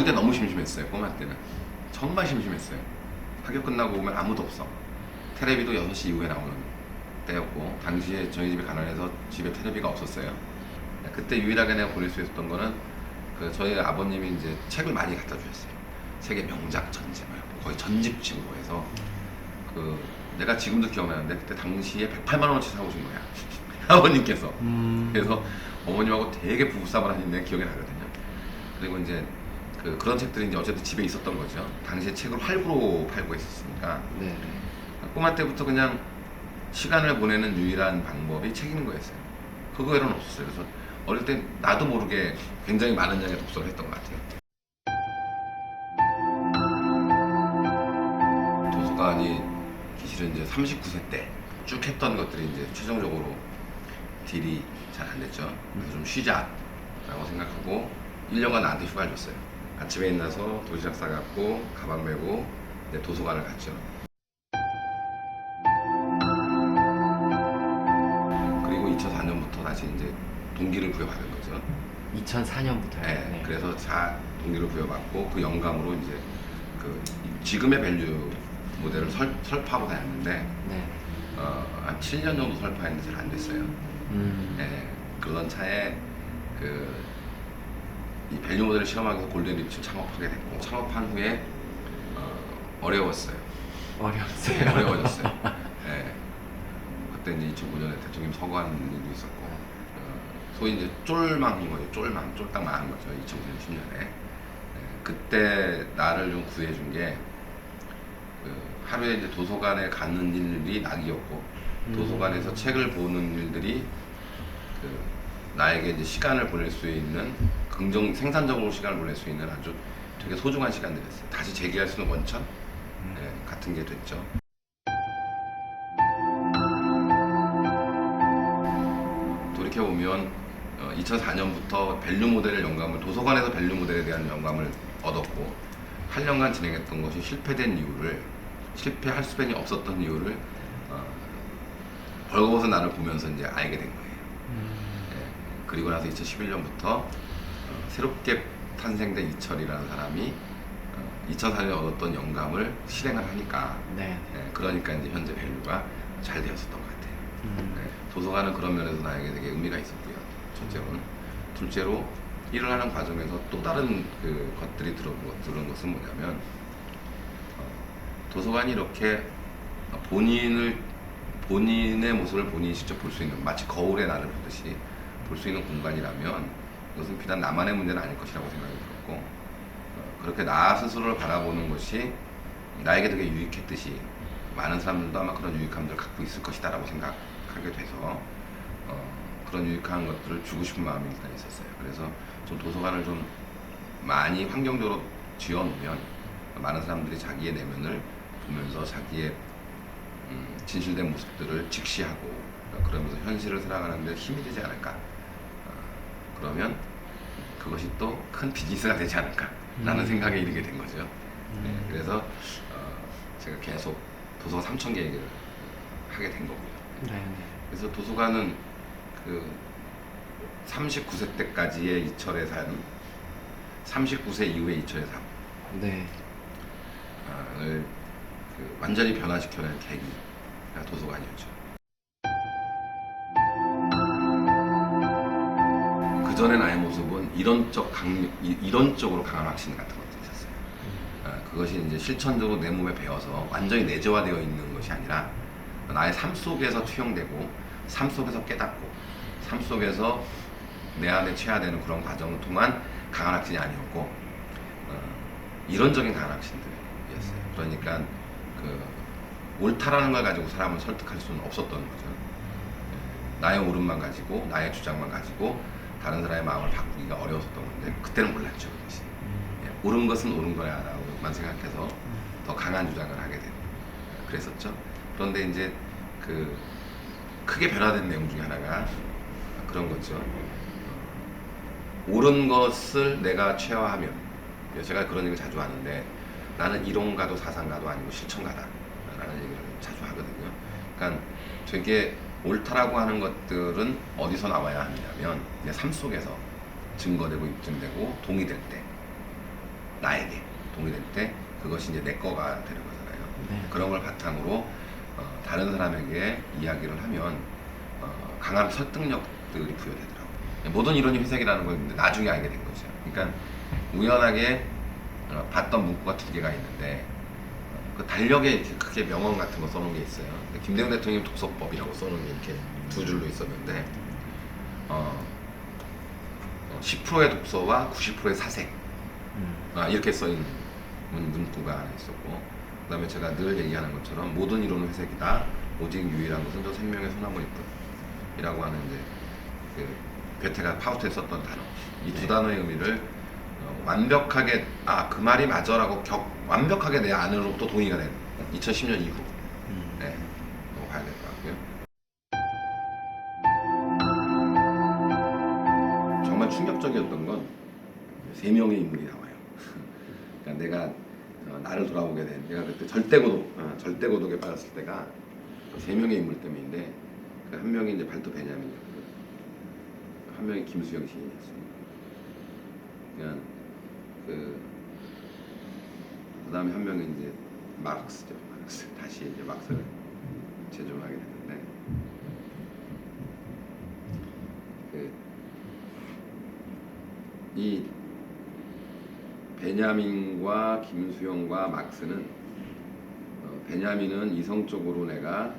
어릴 때 너무 심심했어요. 꼬마 때는 정말 심심했어요. 학교 끝나고 오면 아무도 없어. 테레비도 6시 이후에 나오는 때였고, 당시에 저희 집이 가난해서 집에 테레비가 없었어요. 그때 유일하게 내가 볼 수 있었던 거는 그 저희 아버님이 이제 책을 많이 갖다 주셨어요. 세계 명작 전집, 거의 전집집으로 해서 그 내가 지금도 기억나는데 그때 당시에 108만 원어치 사오신 거야. 아버님께서. 그래서 어머님하고 되게 부부싸움을 하신 내 기억이 나거든요. 그리고 이제 그런 책들이 이제 어쨌든 집에 있었던 거죠. 당시에 책을 할부로 팔고 있었으니까. 네. 꼬마 때부터 그냥 시간을 보내는 유일한 방법이 책 읽는 거였어요. 그거 외로는 없었어요. 그래서 어릴 때 나도 모르게 굉장히 많은 양의 독서를 했던 것 같아요. 도서관이 실은 이제 39세 때 쭉 했던 것들이 이제 최종적으로 딜이 잘 안 됐죠. 그래서 좀 쉬자라고 생각하고 1년간 나한테 휴가를 줬어요. 아침에 일어나서 도시락 싸갖고 가방 메고 이제 도서관을 갔죠. 그리고 2004년부터 다시 이제 동기를 부여받은 거죠. 2004년부터요. 네, 그래서 동기를 부여받고 그 영감으로 이제 그 지금의 밸류 모델을 설파하고 다녔는데 네. 한 7년 정도 설파했는데 잘 안 됐어요. 네, 그러던 차에 이 밸류 모델을 실험하기 위해서 골든 리츠를 창업하게 됐고, 창업한 후에 어려웠어요. 어려웠어요. 어려워졌어요. 네, 그때 이제 2009년에 대통령 서거하는 일도 있었고, 소위 이제 쫄망인 거죠. 쫄딱 망한 거죠. 2009년 10년에. 네, 그때 나를 좀 구해준 게 하루에 이제 도서관에 가는 일이 낙이었고, 도서관에서 책을 보는 일들이 나에게 이제 시간을 보낼 수 있는 생산적으로 시간을 보낼 수 있는 아주 되게 소중한 시간들이었어요. 다시 재기할 수 있는 원천 같은 게 됐죠. 돌이켜 보면 2004년부터 밸류 모델을 도서관에서 밸류 모델에 대한 영감을 얻었고, 8년간 진행했던 것이 실패할 수밖에 없었던 이유를 벌거벗은 나를 보면서 이제 알게 된 거예요. 그리고 나서 2011년부터 새롭게 탄생된 이철이라는 사람이 2004년에 얻었던 영감을 실행을 하니까, 그러니까 이제 현재 밸류가 잘 되었었던 것 같아요. 도서관은 그런 면에서 나에게 되게 의미가 있었고요. 첫째로는. 둘째로 일을 하는 과정에서 또 다른 것들이 들은 것은 뭐냐면, 도서관이 이렇게 본인의 모습을 본인이 직접 볼 수 있는, 마치 거울에 나를 보듯이 볼 수 있는 공간이라면 이것은 비단 나만의 문제는 아닐 것이라고 생각이 들었고, 그렇게 나 스스로를 바라보는 것이 나에게 되게 유익했듯이 많은 사람들도 아마 그런 유익함들을 갖고 있을 것이다 라고 생각하게 돼서 그런 유익한 것들을 주고 싶은 마음이 일단 있었어요. 그래서 좀 도서관을 좀 많이 환경적으로 지어놓으면 많은 사람들이 자기의 내면을 보면서 자기의 진실된 모습들을 직시하고, 그러면서 현실을 살아가는 데 힘이 되지 않을까. 그러면 그것이 또 큰 비즈니스가 되지 않을까 라는 생각에 이르게 된 거죠. 그래서 제가 계속 도서관 3천 개 얘기를 하게 된 거고요. 그래서 도서관은 39세 때까지의 이철의 삶, 39세 이후의 이철의 삶, 완전히 변화시켜낸 계기가 도서관이었죠. 그 전에 나의 모습은 이론적으로 강한 확신 같은 것들이 있었어요. 그것이 이제 실천적으로 내 몸에 배어서 완전히 내재화되어 있는 것이 아니라 나의 삶 속에서 투영되고, 삶 속에서 깨닫고, 삶 속에서 내 안에 체화되는 그런 과정을 통한 강한 확신이 아니었고, 이론적인 강한 확신들이었어요. 그러니까 옳다라는 걸 가지고 사람을 설득할 수는 없었던 거죠. 나의 옳음만 가지고, 나의 주장만 가지고 다른 사람의 마음을 바꾸기가 어려웠었던 건데, 그때는 몰랐죠. 그것이 옳은 것은 옳은 거야 라고만 생각해서 더 강한 주장을 하게 되고 그랬었죠. 그런데 이제 크게 변화된 내용 중에 하나가 그런 거죠. 옳은 것을 내가 체화하면, 제가 그런 얘기를 자주 하는데, 나는 이론가도 사상가도 아니고 실천가다 라는 얘기를 자주 하거든요. 그러니까 되게 옳다라고 하는 것들은 어디서 나와야 하느냐면 내 삶 속에서 증거되고 입증되고 동의될 때, 나에게 동의될 때 그것이 이제 내 거가 되는 거잖아요. 네. 그런 걸 바탕으로 다른 사람에게 이야기를 하면 강한 설득력들이 부여되더라고요. 모든 이론이 회색이라는 걸 나중에 알게 된 거죠. 그러니까 우연하게 봤던 문구가 두 개가 있는데 그 달력에 크게 명언 같은 거 써놓은 게 있어요. 김대중 대통령 독서법이라고 써놓은 게 이렇게 두 줄로 있었는데 10%의 독서와 90%의 사색 이렇게 써있는 문구가 하나 있었고, 그 다음에 제가 늘 얘기하는 것처럼 모든 이론은 회색이다, 오직 유일한 것은 저 생명의 소나무일 뿐이라고 하는 이제 그 괴테가 파우스트에 썼던 단어, 이 두 단어의 의미를 완벽하게 그 말이 맞아라고 완벽하게 내 안으로부터 동의가 된 2010년 이후 네, 봐야 될 것 같고요. 정말 충격적이었던 건 세 명의 인물이 나와요. 그러니까 내가 나를 돌아보게 된, 내가 그때 절대고독에 빠졌을 때가 세 명의 인물 때문인데, 그 한 명이 이제 발토 베냐민이었고, 한 명이 김수영 시인이었습니다. 그냥 그 다음에 한 명이 이제 마르크스죠. 마르크스. 다시 이제 막스를 재조하게 됐는데, 이 베냐민과 김수영과 막스는 베냐민은 이성적으로 내가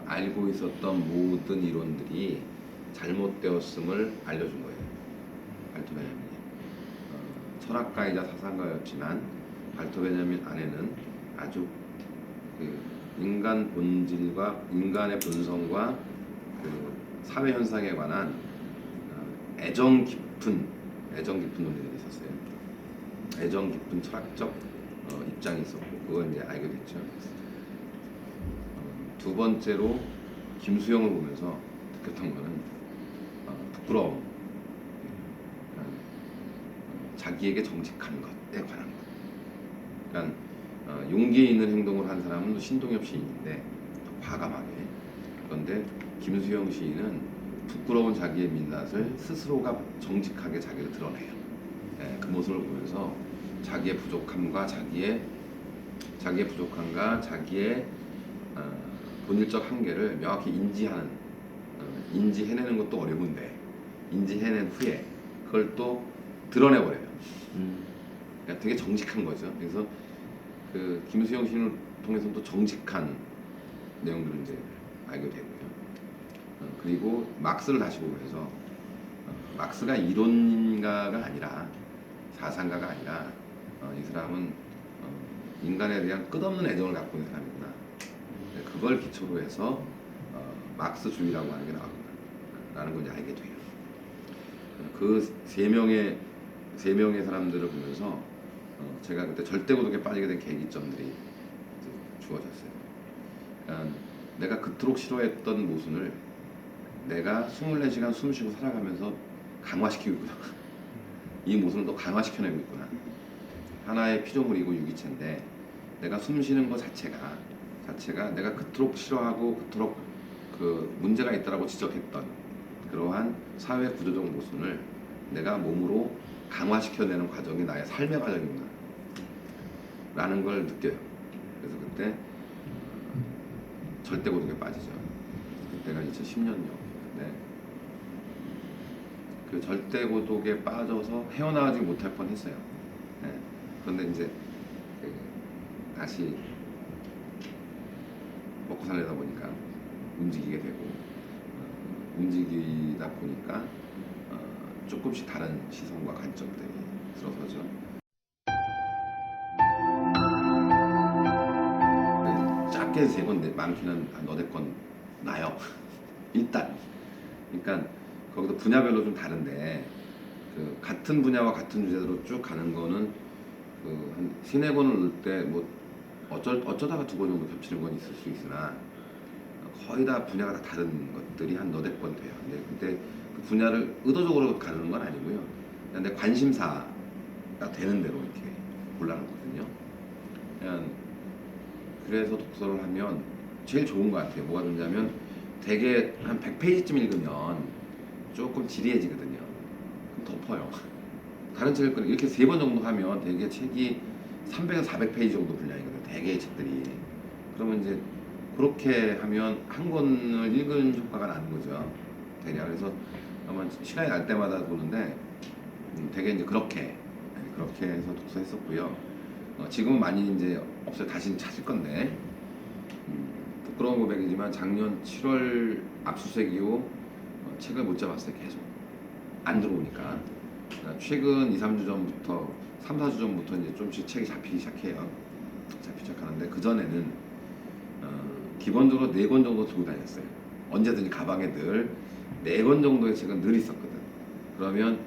알고 있었던 모든 이론들이 잘못되었음을 알려준 거예요. 발토 베냐민이 철학가이자 사상가였지만 발토 베냐민 안에는 아주 그 인간 본질과 인간의 본성과 그 사회 현상에 관한 애정 깊은 논리들이 있었어요. 애정 깊은 철학적 입장이 있었고, 그걸 이제 알게 됐죠. 두 번째로 김수영을 보면서 느꼈던 거는 부끄러움, 자기에게 정직한 것에 관한 것. 그러니까 용기 있는 행동을 한 사람은 신동엽 시인인데 과감하게, 그런데 김수영 시인은 부끄러운 자기의 민낯을 스스로가 정직하게 자기를 드러내요. 그 모습을 보면서 자기의 부족함과 자기의 본질적 한계를 명확히 인지해내는 것도 어려운데, 인지해낸 후에 그걸 또 드러내버려요. 그러니까 되게 정직한 거죠. 그래서 그 김수영 시인을 통해서 또 정직한 내용들을 이제 알게 되고요. 그리고 막스를 다시 보면서 막스가 이론가가 아니라 사상가가 아니라 이 사람은 인간에 대한 끝없는 애정을 갖고 있는 사람이구나. 그걸 기초로 해서 막스주의라고 하는 게 나왔구나 라는 걸 이제 알게 돼요. 그 세 명의 사람들을 보면서 제가 그때 절대고독에 빠지게 된 계기점들이 주어졌어요. 그러니까 내가 그토록 싫어했던 모순을 내가 24시간 숨쉬고 살아가면서 강화시키고 있구나. 이 모순을 또 강화시켜내고 있구나. 하나의 피조물이고 유기체인데, 내가 숨쉬는 것 자체가 내가 그토록 싫어하고 그토록 그 문제가 있다라고 지적했던 그러한 사회 구조적 모순을 내가 몸으로 강화시켜내는 과정이 나의 삶의 과정이구나 라는 걸 느껴요. 그래서 그때 절대고독에 빠지죠. 그때가 2010년이요. 그 절대고독에 빠져서 헤어나오지 못할 뻔했어요. 그런데 이제 다시 먹고 살려다 보니까 움직이게 되고, 움직이다 보니까 조금씩 다른 시선과 관점들이 들어서죠. 작게 3건, 많게는 한 8건 나요. 일단. 그러니까 거기도 분야별로 좀 다른데, 그 같은 분야와 같은 주제로 쭉 가는 거는 그 한 3-4권을 넣을 때 뭐 어쩌다가 2권 정도 겹치는 건 있을 수 있으나, 거의 다 분야가 다 다른 것들이 한 8권 돼요. 근데 그 분야를 의도적으로 가르는 건 아니고요. 그냥 내 관심사가 되는 대로 이렇게 골라놓거든요. 그냥 그래서 독서를 하면 제일 좋은 것 같아요. 뭐가 좋냐면, 대개 한 100페이지쯤 읽으면 조금 지리해지거든요. 그럼 덮어요. 다른 책을 이렇게 3번 정도 하면 대개 책이 300에서 400페이지 정도 분량이거든요. 대개의 책들이. 그러면 이제 그렇게 하면 한 권을 읽은 효과가 나는 거죠. 대략. 그래서 아마 시간이 날 때마다 보는데 되게 이제 그렇게 해서 독서했었고요. 지금은 많이 이제 없어요. 다시 찾을 건데 부끄러운 고백이지만 작년 7월 압수수색 이후 책을 못 잡았어요. 계속 안 들어오니까. 그러니까 최근 2, 3주 전부터 3, 4주 전부터 이제 좀씩 책이 잡히기 시작해요. 잡히기 시작하는데 그 전에는 기본적으로 4권 정도 들고 다녔어요. 언제든지 가방에 늘 4권 정도의 책은 늘 있었거든. 그러면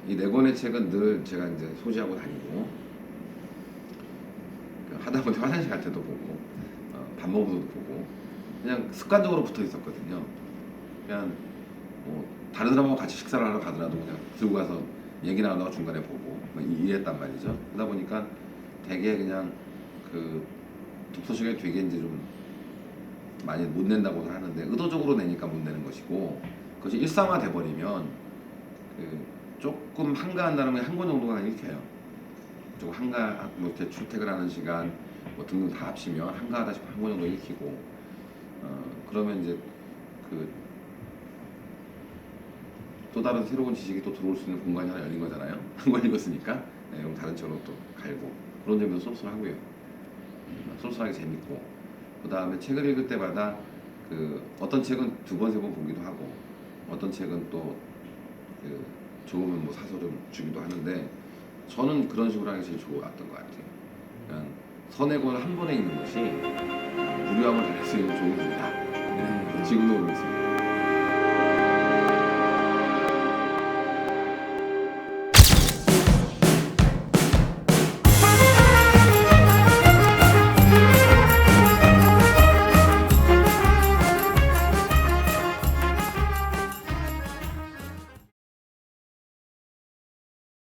이 4권의 책은 늘 제가 이제 소지하고 다니고 하다못해 화장실 갈 때도 보고 밥 먹을 때도 보고 그냥 습관적으로 붙어 있었거든요. 그냥 뭐 다른 사람하고 같이 식사를 하러 가더라도 그냥 들고 가서 얘기 나누다가 중간에 보고 뭐 이랬단 말이죠. 그러다 보니까 되게 그냥 그 독서 시간이 되게 이제 좀 많이 못 낸다고 하는데 의도적으로 내니까 못 내는 것이고 그것이 일상화 돼버리면 그 조금 한가한다는 게 한 권 정도가 읽혀요. 조금 한가 뭐 이렇게 출퇴근하는 시간 뭐 등등 다 합치면 한가하다 싶으면 한 권 정도 읽히고 그러면 이제 그 또 다른 새로운 지식이 또 들어올 수 있는 공간이 하나 열린 거잖아요. 한 권 읽었으니까 네, 그럼 다른 책으로 또 갈고 그런 점에서 쏠쏠하고요. 쏠쏠하게 재밌고 그 다음에 책을 읽을 때마다 그 어떤 책은 2번, 3번 보기도 하고 어떤 책은 또 그 좋으면 뭐 사서 좀 주기도 하는데 저는 그런 식으로 하는 게 제일 좋았던 것 같아요. 그냥 서네 권을 한 번에 읽는 것이 무료함을 달릴 수 있는 좋은 일이다. 네, 지금도 그렇습니다.